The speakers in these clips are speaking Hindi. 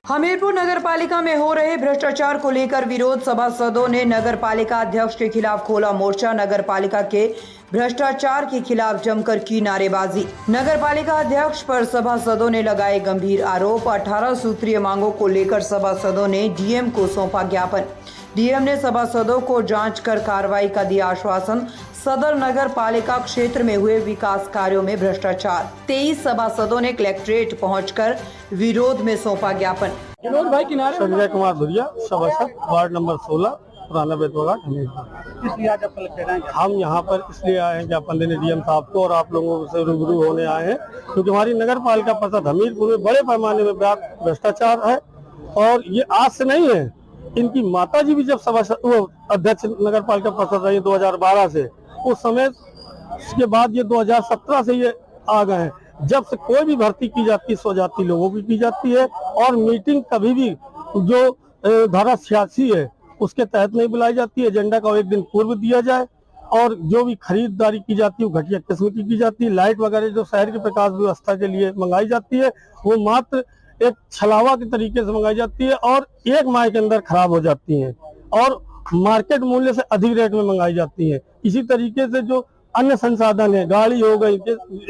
हमीरपुर नगर पालिका में हो रहे भ्रष्टाचार को लेकर विरोध सभासदों ने नगर पालिका अध्यक्ष के खिलाफ खोला मोर्चा। नगर पालिका के भ्रष्टाचार के खिलाफ जमकर की नारेबाजी। नगर पालिका अध्यक्ष पर सभासदों ने लगाए गंभीर आरोप। 18 सूत्रीय मांगों को लेकर सभासदों ने डीएम को सौंपा ज्ञापन। डीएम ने सभासदों को जांच कर कार्रवाई का दिया आश्वासन। सदर नगर पालिका क्षेत्र में हुए विकास कार्यों में भ्रष्टाचार। 23 सभासदों ने कलेक्ट्रेट पहुंचकर विरोध में सौंपा ज्ञापन। संजय कुमार धुरिया, सभासद, वार्ड नंबर 16, पुराना बेतवा घाट, हमीरपुर। इसलिए आज आप कलेक्टर आए? हम यहाँ पर इसलिए आए हैं ज्ञापन देने डीएम साहब को, और आप लोगों से रूबरू होने आए हैं क्योंकि हमारी नगर पालिका परिषद हमीरपुर में बड़े पैमाने में भ्रष्टाचार है। और ये आज से नहीं है, इनकी माताजी भी जब सभासद अध्यक्ष नगर पालिका परिषद रही 2012 से, उस समय उसके बाद ये 2017 से ये आ गए हैं। जब से कोई भी भर्ती की जाती है स्वजाति लोगों की जाती है, और मीटिंग कभी भी जो धारा 86 है उसके तहत नहीं बुलाई जाती है। एजेंडा का एक दिन पूर्व दिया जाए, और जो भी खरीदारी की जाती है वो घटिया किस्म की जाती है। लाइट वगैरह जो शहर के प्रकाश व्यवस्था के लिए मंगाई जाती है वो मात्र एक छलावा के तरीके से मंगाई जाती है, और एक माह के अंदर खराब हो जाती है, और मार्केट मूल्य से अधिक रेट में मंगाई जाती है। इसी तरीके से जो अन्य संसाधन है, गाड़ी हो गई,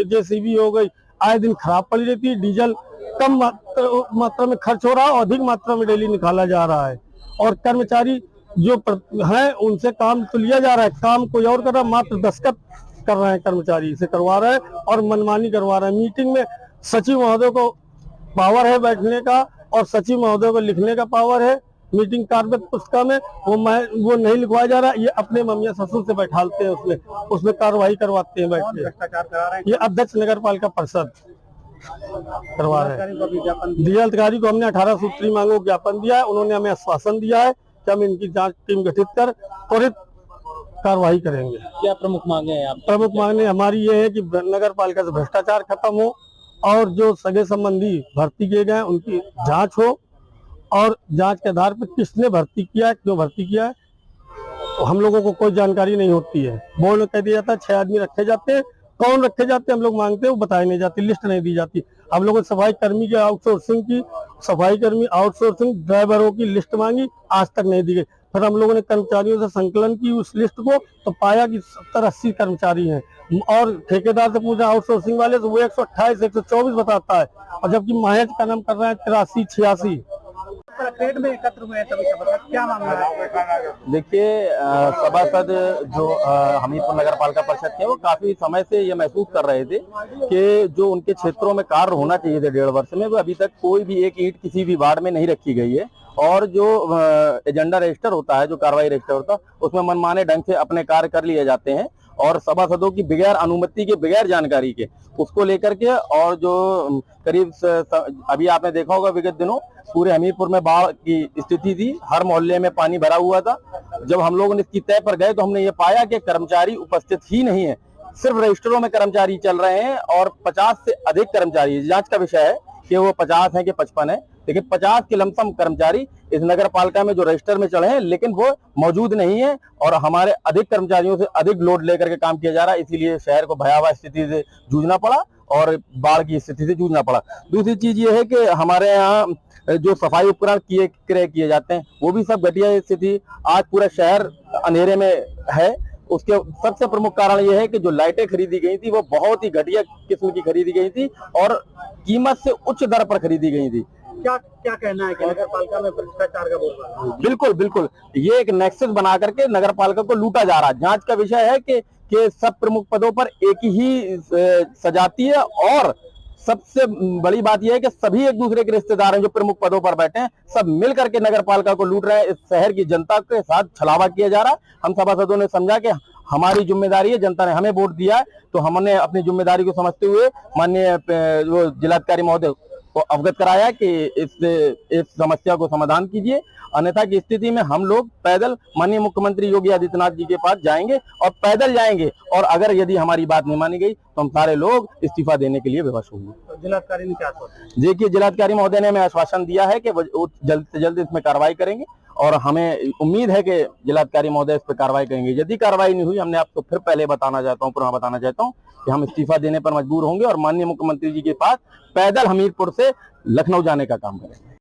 जेसीबी हो गई, आए दिन खराब पड़ी रहती है। डीजल कम मात्रा में खर्च हो रहा है और अधिक मात्रा में डेली निकाला जा रहा है। और कर्मचारी जो हैं उनसे काम तो लिया जा रहा है, काम कोई और कर रहा है, मात्र दस्तखत कर रहे हैं, कर्मचारी से करवा रहे हैं और मनमानी करवा रहे हैं। मीटिंग में सचिव महोदय को पावर है बैठने का, और सचिव महोदय को लिखने का पावर है। मीटिंग कार्य पुस्तिका में वो नहीं लिखवाया जा रहा है, ये अपने मम्मिया ससुर से बैठालते हैं, उसमें कार्रवाई करवाते हैं बैठ के। ये अध्यक्ष नगर पालिका परिषद करवा रहे हैं। जिलाधिकारी को हमने 18 सूत्री मांगों को ज्ञापन दिया है। उन्होंने हमें आश्वासन दिया है कि हम इनकी जांच टीम गठित कर त्वरित कार्रवाई करेंगे। क्या प्रमुख मांगे हैं आप? प्रमुख मांगे हमारी ये है कि नगर पालिका से भ्रष्टाचार खत्म हो, और जो सगे संबंधी भर्ती किए गए उनकी जांच हो, और जांच के आधार पर किसने भर्ती किया है, क्यों भर्ती किया है, तो हम लोगों को कोई जानकारी नहीं होती है। बोर्ड में कह दिया जाता है 6 आदमी रखे जाते हैं, कौन रखे जाते हैं हम लोग मांगते हैं वो बताई नहीं जाती, लिस्ट नहीं दी जाती। हम लोगों ने सफाई कर्मी की आउटसोर्सिंग की, सफाई कर्मी आउटसोर्सिंग ड्राइवरों की लिस्ट मांगी, आज तक नहीं दी गई। फिर हम लोगों ने कर्मचारियों से संकलन की उस लिस्ट को, तो पाया कि 70-80 कर्मचारी हैं, और ठेकेदार से पूछा आउटसोर्सिंग वाले से वो 128 124 बताता है, और जबकि महज का नाम कर रहे हैं 83 86। कलेक्ट्रेट में एकत्र हुए हैं सभी सभासद, क्या मामला है? देखिए, सभासद जो हमीरपुर नगर पालिका परिषद के, वो काफी समय से ये महसूस कर रहे थे कि जो उनके क्षेत्रों में कार्य होना चाहिए थे 1.5 वर्ष में, वो अभी तक कोई भी एक ईंट किसी भी वार्ड में नहीं रखी गई है। और जो एजेंडा रजिस्टर होता है, जो कार्रवाई रजिस्टर होता है, उसमें मनमाने ढंग से अपने कार्य कर लिए जाते हैं, और सभासदों की बगैर अनुमति के, बगैर जानकारी के, उसको लेकर के। और जो करीब अभी आपने देखा होगा विगत दिनों पूरे हमीरपुर में बाढ़ की स्थिति थी, हर मोहल्ले में पानी भरा हुआ था। जब हम लोग इसकी तय पर गए तो हमने ये पाया कि कर्मचारी उपस्थित ही नहीं है, सिर्फ रजिस्टरों में कर्मचारी चल रहे हैं, और 50 से अधिक कर्मचारी। जांच का विषय है कि वो 50 है कि 55 है, लेकिन 50 के लमसम कर्मचारी इस नगर पालिका में जो रजिस्टर में चढ़े हैं, लेकिन वो मौजूद नहीं है, और हमारे अधिक कर्मचारियों से अधिक लोड लेकर के काम किया जा रहा है। इसीलिए शहर को भयावह स्थिति से जूझना पड़ा, और बाढ़ की स्थिति से जूझना पड़ा। दूसरी चीज ये है कि हमारे यहाँ जो सफाई उपकरण क्रय किए जाते हैं वो भी सब घटिया स्थिति। आज पूरा शहर अंधेरे में है। उसके सबसे प्रमुख कारण यह है कि जो लाइटें खरीदी गई थी वो बहुत ही घटिया किस्म की खरीदी गई थी, और कीमत से उच्च दर पर खरीदी गई थी। क्या कहना है कि नगर पालिका में भ्रष्टाचार का बोलबाला? बिल्कुल बिल्कुल, ये एक नेक्सस बना करके नगर पालिका को लूटा जा रहा है। जांच का विषय है कि सब प्रमुख पदों पर एक ही सजाती है, और सबसे बड़ी बात यह है कि सभी एक दूसरे के रिश्तेदार हैं जो प्रमुख पदों पर बैठे हैं, सब मिल करके नगर पालिका को लूट रहे हैं। इस शहर की जनता के साथ छलावा किया जा रहा है। हम सभासदों ने समझा कि हमारी जिम्मेदारी है, जनता ने हमें वोट दिया है, तो हमने अपनी जिम्मेदारी को समझते हुए माननीय जिलाधिकारी महोदय को अवगत कराया कि इस समस्या को समाधान कीजिए, अन्यथा की स्थिति में हम लोग पैदल माननीय मुख्यमंत्री योगी आदित्यनाथ जी के पास जाएंगे, और पैदल जाएंगे, और अगर यदि हमारी बात नहीं मानी गई तो हम सारे लोग इस्तीफा देने के लिए विवश होंगे। तो जिलाधिकारी ने क्या आश्वासन? देखिए, जिलाधिकारी महोदय ने हमें आश्वासन दिया है कि वो जल्द से जल्द इसमें कार्रवाई करेंगे, और हमें उम्मीद है कि जिलाधिकारी महोदय इस पर कार्रवाई करेंगे। यदि कार्रवाई नहीं हुई, हमने आपको फिर पहले बताना चाहता हूँ, पुनः बताना चाहता हूँ कि हम इस्तीफा देने पर मजबूर होंगे, और माननीय मुख्यमंत्री जी के पास पैदल हमीरपुर से लखनऊ जाने का काम करेंगे।